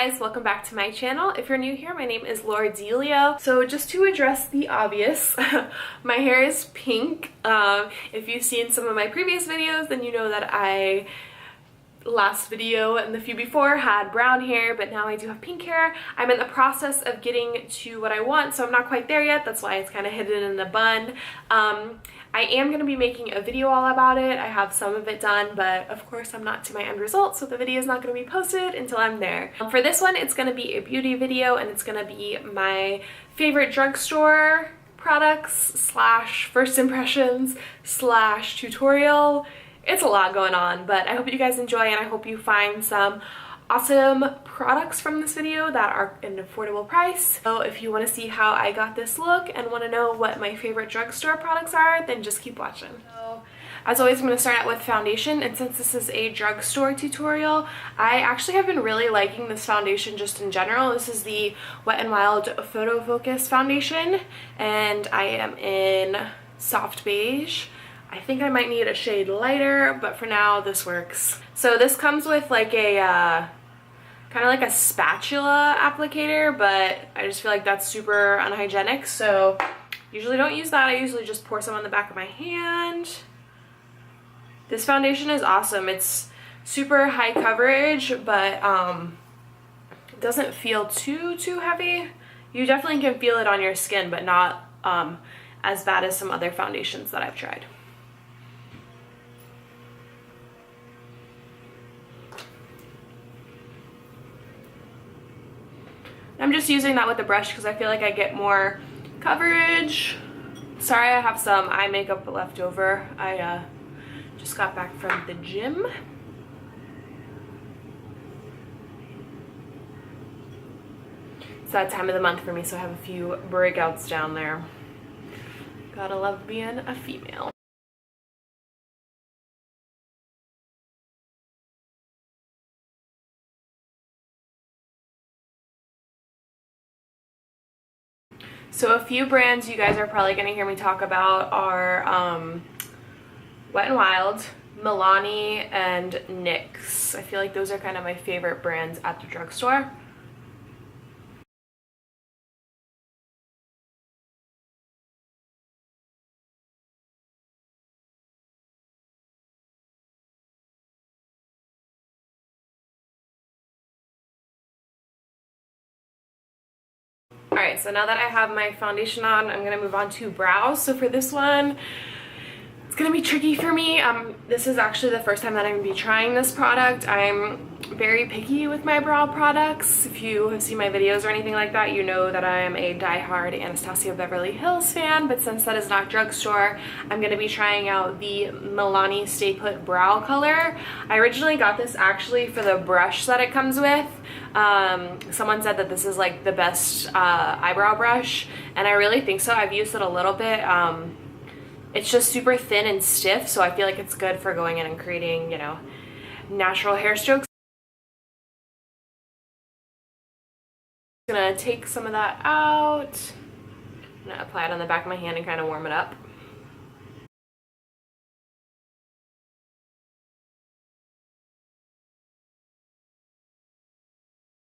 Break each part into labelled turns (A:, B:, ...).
A: guys, welcome back to my channel. If you're new here, my name is Laura Delio. So just to address the obvious, my hair is pink. If you've seen some of my previous videos, then you know that I last video and the few before had brown hair, but now I do have pink hair. I'm in the process of getting to what I want, so I'm not quite there yet. That's why it's kind of hidden in the bun. I am going to be making a video all about it. I have some of it done, but of course I'm not to my end result, so the video is not going to be posted until I'm there. For this one, it's going to be a beauty video, and it's going to be my favorite drugstore products slash first impressions slash tutorial. It's a lot going on, but I hope you guys enjoy, and I hope you find some awesome products from this video that are an affordable price. So if you want to see how I got this look and want to know what my favorite drugstore products are, then just keep watching. So, as always, I'm going to start out with foundation, and since this is a drugstore tutorial, I actually have been really liking this foundation just in general. This is the Wet n Wild Photo Focus foundation, and I am in soft beige. I think I might need a shade lighter, but for now this works. So this comes with like a kind of like a spatula applicator, but I just feel like that's super unhygienic, so usually don't use that. I usually just pour some on the back of my hand. This foundation is awesome. It's super high coverage, but it doesn't feel too heavy. You definitely can feel it on your skin, but not as bad as some other foundations that I've tried. I'm just using that with the brush because I feel like I get more coverage. Sorry, I have some eye makeup left over. I just got back from the gym. It's that time of the month for me, so I have a few breakouts down there. Gotta love being a female. So a few brands you guys are probably going to hear me talk about are Wet n Wild, Milani, and NYX. I feel like those are kind of my favorite brands at the drugstore. Alright, so now that I have my foundation on, I'm going to move on to brows. So for this one, it's going to be tricky for me. This is actually the first time that I'm going to be trying this product. I'm very picky with my brow products. If you have seen my videos or anything like that, you know that I am a die-hard Anastasia Beverly Hills fan, but since that is not drugstore, I'm going to be trying out the Milani Stay Put Brow Color. I originally got this actually for the brush that it comes with. Someone said that this is like the best eyebrow brush, and I really think so. I've used it a little bit. It's just super thin and stiff, so I feel like it's good for going in and creating, you know, natural hair strokes. I'm gonna take some of that out. I'm gonna apply it on the back of my hand and kind of warm it up.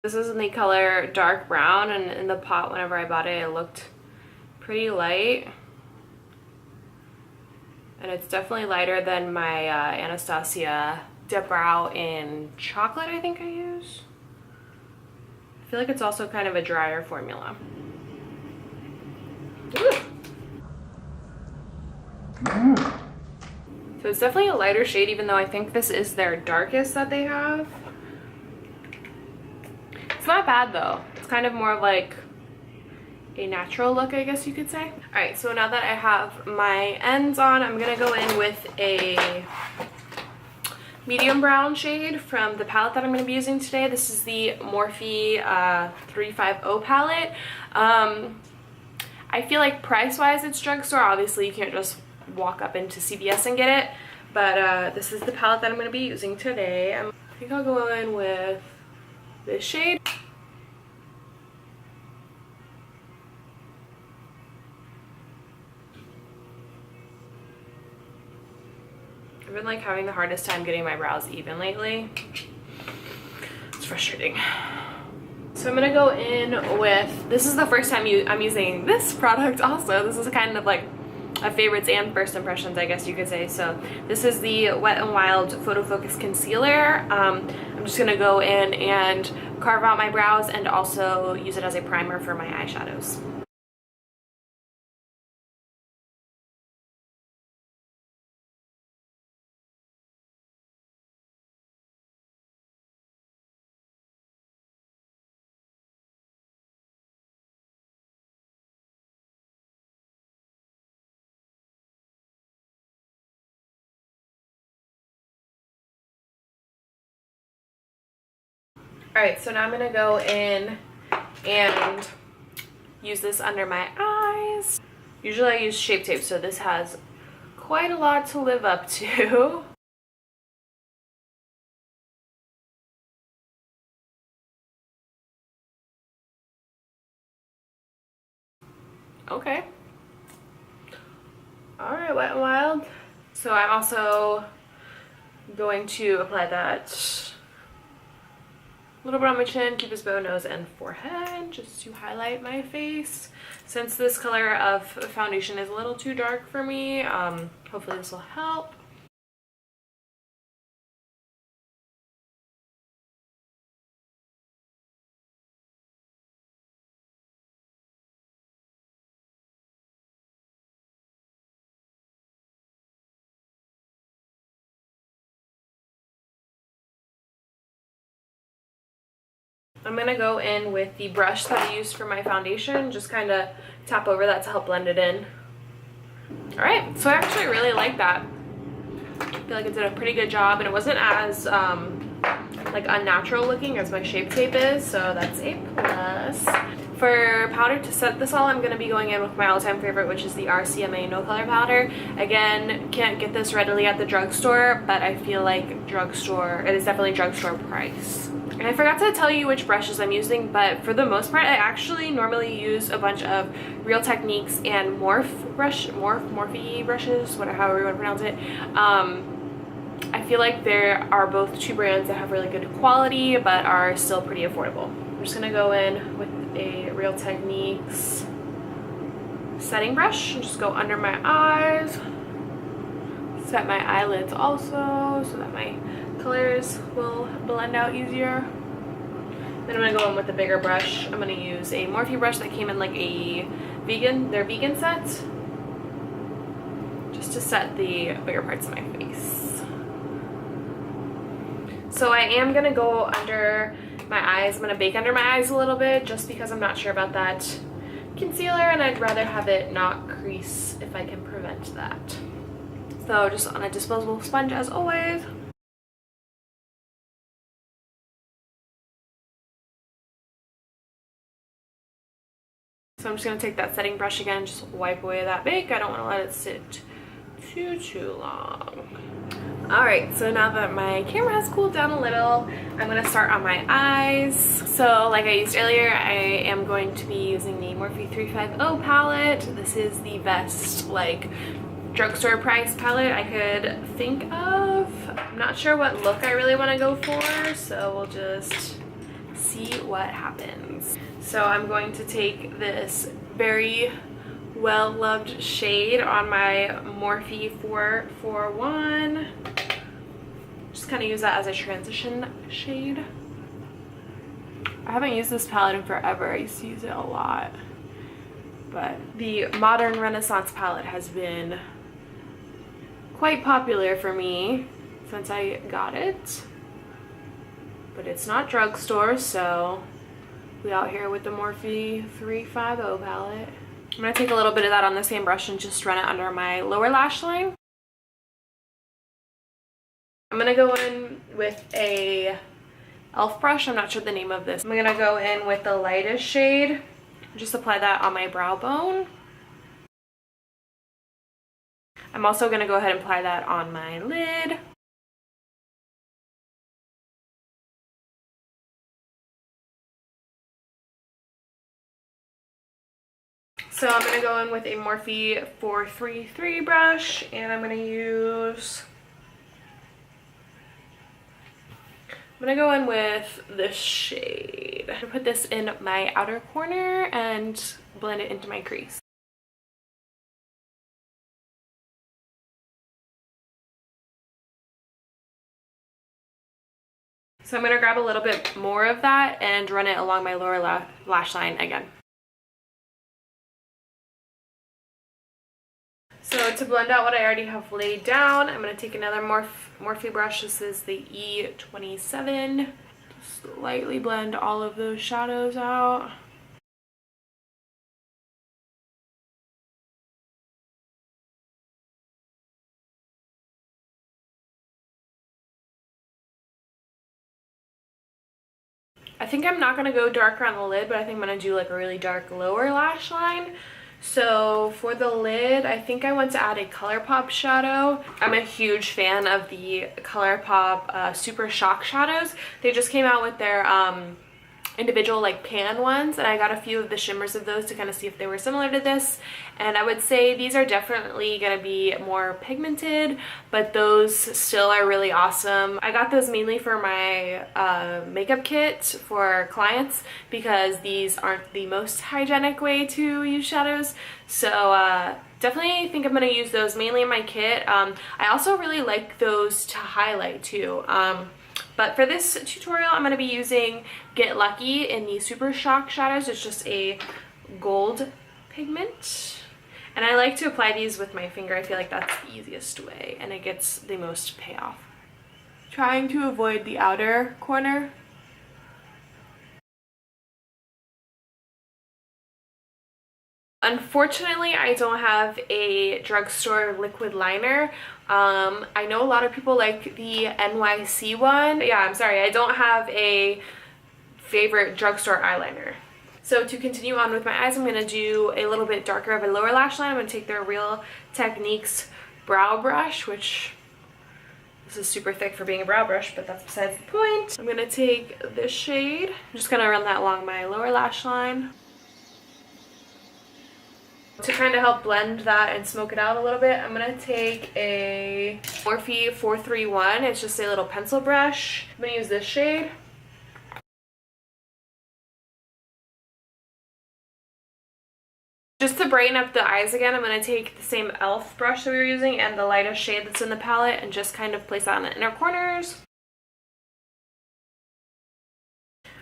A: This is in the color dark brown, and in the pot whenever I bought it, it looked pretty light. And it's definitely lighter than my Anastasia Dip Brow in chocolate, I think I use. I feel like it's also kind of a drier formula. So it's definitely a lighter shade, even though I think this is their darkest that they have. It's not bad though. It's kind of more of like a natural look, I guess you could say. Alright, so now that I have my ends on, I'm gonna go in with a medium brown shade from the palette that I'm gonna be using today. This is the Morphe 350 palette. I feel like price-wise it's drugstore. Obviously you can't just walk up into CVS and get it, but this is the palette that I'm gonna be using today. I think I'll go in with this shade. I've been like having the hardest time getting my brows even lately. It's frustrating. So I'm gonna go in with, this is the first time I'm using this product also. This is kind of like a favorites and first impressions, I guess you could say. So this is the Wet n Wild Photo Focus Concealer. I'm just gonna go in and carve out my brows and also use it as a primer for my eyeshadows. Alright, so now I'm going to go in and use this under my eyes. Usually I use Shape Tape, so this has quite a lot to live up to. Okay. Alright, Wet n Wild. So I'm also going to apply that a little bit on my chin, cupid's bow, nose, and forehead, just to highlight my face. Since this color of foundation is a little too dark for me, hopefully this will help. I'm gonna go in with the brush that I used for my foundation, just kind of tap over that to help blend it in. Alright, so I actually really like that. I feel like it did a pretty good job, and it wasn't as like unnatural looking as my Shape Tape is, so that's a plus. For powder to set this all, I'm going to be going in with my all-time favorite, which is the RCMA No Color Powder. Again, can't get this readily at the drugstore, but I feel like it is definitely drugstore price. And I forgot to tell you which brushes I'm using, but for the most part, I actually normally use a bunch of Real Techniques and Morphe brushes, however you want to pronounce it. I feel like there are both two brands that have really good quality, but are still pretty affordable. I'm just gonna go in with a Real Techniques setting brush and just go under my eyes, set my eyelids also so that my colors will blend out easier. Then I'm gonna go in with a bigger brush. I'm gonna use a Morphe brush that came in like their vegan set, just to set the bigger parts of my face. So I am gonna go under my eyes. I'm gonna bake under my eyes a little bit just because I'm not sure about that concealer, and I'd rather have it not crease if I can prevent that. So just on a disposable sponge as always. So I'm just going to take that setting brush again, just wipe away that bake. I don't want to let it sit too long. Alright, so now that my camera has cooled down a little, I'm going to start on my eyes. So like I used earlier, I am going to be using the Morphe 350 palette. This is the best like drugstore price palette I could think of. I'm not sure what look I really want to go for, so we'll just see what happens. So I'm going to take this very well-loved shade on my Morphe 441. Just kind of use that as a transition shade. I haven't used this palette in forever. I used to use it a lot. But the Modern Renaissance palette has been quite popular for me since I got it. But it's not drugstore, so we out here with the Morphe 350 palette. I'm going to take a little bit of that on the same brush and just run it under my lower lash line. I'm going to go in with a e.l.f. brush. I'm not sure the name of this. I'm going to go in with the lightest shade. Just apply that on my brow bone. I'm also going to go ahead and apply that on my lid. So I'm going to go in with a Morphe 433 brush, and I'm going to gonna go in with this shade. I'm gonna put this in my outer corner and blend it into my crease. So I'm gonna grab a little bit more of that and run it along my lower lash line again. So to blend out what I already have laid down, I'm going to take another Morphe brush. This is the E27. Just lightly blend all of those shadows out. I think I'm not going to go darker on the lid, but I think I'm going to do like a really dark lower lash line. So for the lid, I think I want to add a ColourPop shadow. I'm a huge fan of the ColourPop SuperShock shadows. They just came out with their individual like pan ones, and I got a few of the shimmers of those to kind of see if they were similar to this, and I would say these are definitely going to be more pigmented, but those still are really awesome. I got those mainly for my makeup kit for clients because these aren't the most hygienic way to use shadows, so definitely think I'm going to use those mainly in my kit. I also really like those to highlight too. But for this tutorial, I'm going to be using Get Lucky in the SuperShock shadows. It's just a gold pigment. And I like to apply these with my finger. I feel like that's the easiest way, and it gets the most payoff. Trying to avoid the outer corner. Unfortunately, I don't have a drugstore liquid liner. I know a lot of people like the NYC one. Yeah, I'm sorry, I don't have a favorite drugstore eyeliner. So to continue on with my eyes, I'm going to do a little bit darker of a lower lash line. I'm going to take the Real Techniques brow brush, which this is super thick for being a brow brush, but that's besides the point. I'm going to take this shade. I'm just going to run that along my lower lash line. To kind of help blend that and smoke it out a little bit, I'm going to take a Morphe 431. It's just a little pencil brush. I'm going to use this shade. Just to brighten up the eyes again, I'm going to take the same e.l.f. brush that we were using and the lightest shade that's in the palette and just kind of place that on the inner corners.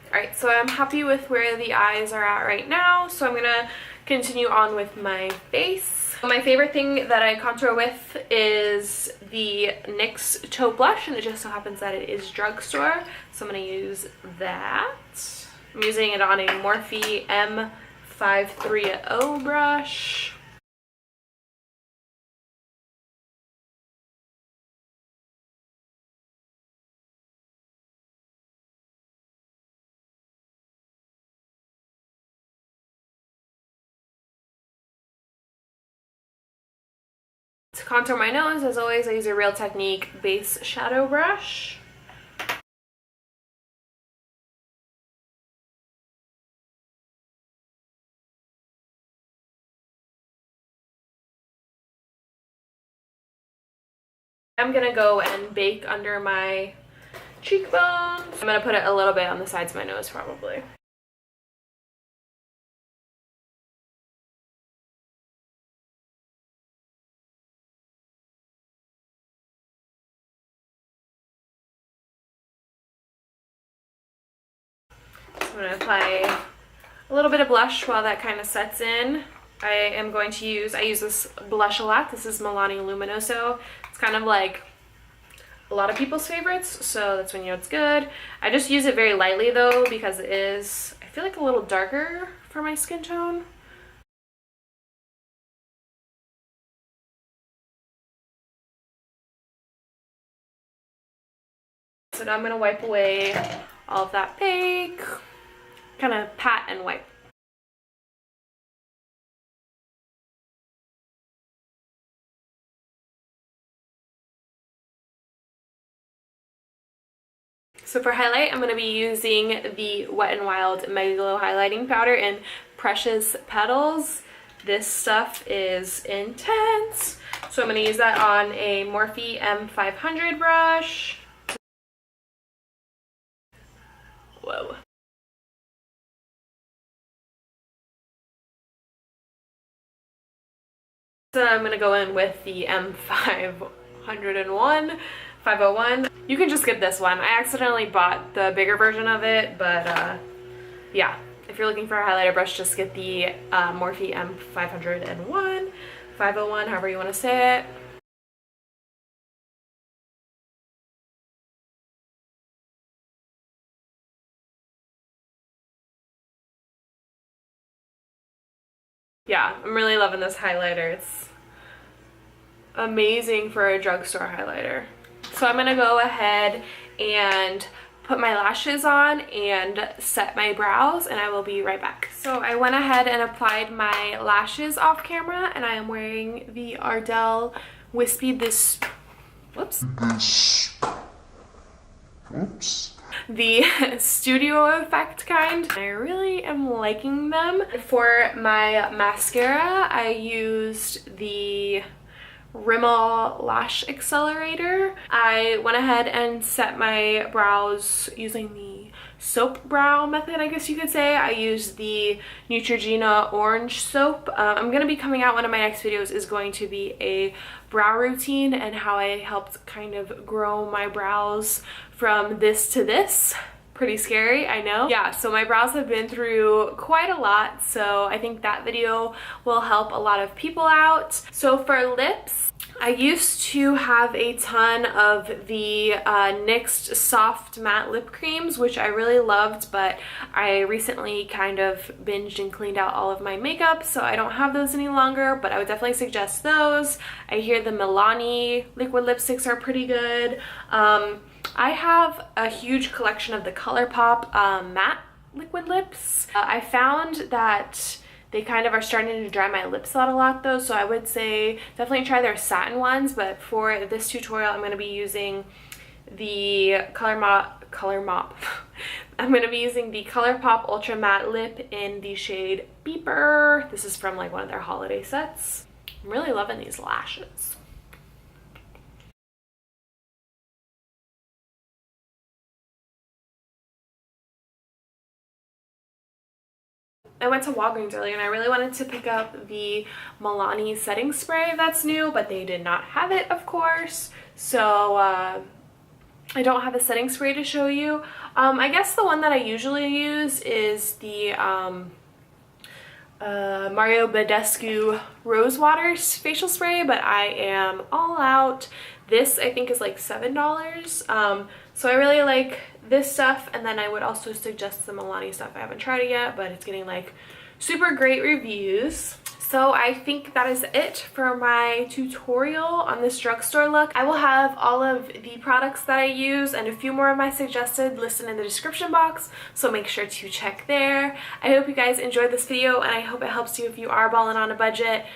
A: Alright, so I'm happy with where the eyes are at right now, so I'm going to continue on with my face. My favorite thing that I contour with is the NYX Taupe blush, and it just so happens that it is Drugstore, so I'm going to use that. I'm using it on a Morphe M530 brush. To contour my nose, as always, I use a Real Technique base shadow brush. I'm gonna go and bake under my cheekbones. I'm gonna put it a little bit on the sides of my nose probably. I'm going to apply a little bit of blush while that kind of sets in. I use this blush a lot. This is Milani Luminoso. It's kind of like a lot of people's favorites, so that's when you know it's good. I just use it very lightly though because it is, I feel like, a little darker for my skin tone. So now I'm going to wipe away all of that bake. Kind of pat and wipe. So for highlight, I'm going to be using the Wet n Wild Megaglo highlighting powder in Precious Petals. This stuff is intense. So I'm going to use that on a Morphe M500 brush. Whoa. So I'm gonna go in with the M501. You can just get this one. I accidentally bought the bigger version of it, but yeah, if you're looking for a highlighter brush, just get the Morphe M501, 501, however you want to say it. Yeah, I'm really loving this highlighter. It's amazing for a drugstore highlighter. So I'm gonna go ahead and put my lashes on and set my brows, and I will be right back. So I went ahead and applied my lashes off camera, and I am wearing the Ardell Wispy the studio effect kind. I really am liking them. For my mascara, I used the Rimmel Lash Accelerator. I went ahead and set my brows using the soap brow method, I guess you could say. I used the Neutrogena orange soap. I'm going to be coming out, one of my next videos is going to be a brow routine and how I helped kind of grow my brows from this to this. Pretty scary, I know. Yeah, so my brows have been through quite a lot, so I think that video will help a lot of people out. So for lips, I used to have a ton of the NYX soft matte lip creams, which I really loved, but I recently kind of binged and cleaned out all of my makeup, so I don't have those any longer, but I would definitely suggest those. I hear the Milani liquid lipsticks are pretty good. I have a huge collection of the ColourPop matte liquid lips. I found that they kind of are starting to dry my lips out a lot though, so I would say definitely try their satin ones, but for this tutorial I'm going to be using the ColourPop. I'm going to be using the ColourPop Ultra Matte Lip in the shade Beeper. This is from like one of their holiday sets. I'm really loving these lashes. I went to Walgreens earlier and I really wanted to pick up the Milani setting spray that's new, but they did not have it, of course. So I don't have a setting spray to show you. I guess the one that I usually use is the Mario Badescu Rose Waters facial spray, but I am all out. This I think is like $7. So I really like this stuff, and then I would also suggest the Milani stuff. I haven't tried it yet, but it's getting like super great reviews. So I think that is it for my tutorial on this drugstore look. I will have all of the products that I use and a few more of my suggested listed in the description box, so make sure to check there. I hope you guys enjoyed this video, and I hope it helps you if you are balling on a budget.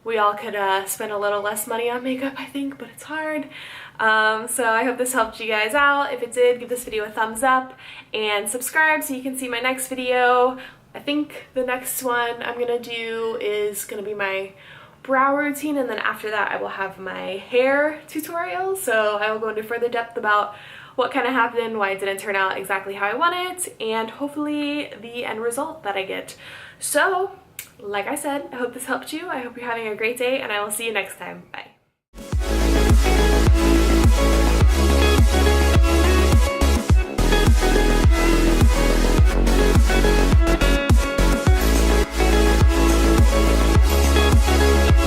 A: We all could spend a little less money on makeup, I think, but it's hard. So I hope this helped you guys out. If it did, give this video a thumbs up and subscribe so you can see my next video. I think the next one I'm gonna do is gonna be my brow routine, and then after that I will have my hair tutorial. So I will go into further depth about what kind of happened, why it didn't turn out exactly how I want it, and hopefully the end result that I get. So like I said, I hope this helped you. I hope you're having a great day, and I will see you next time. Bye.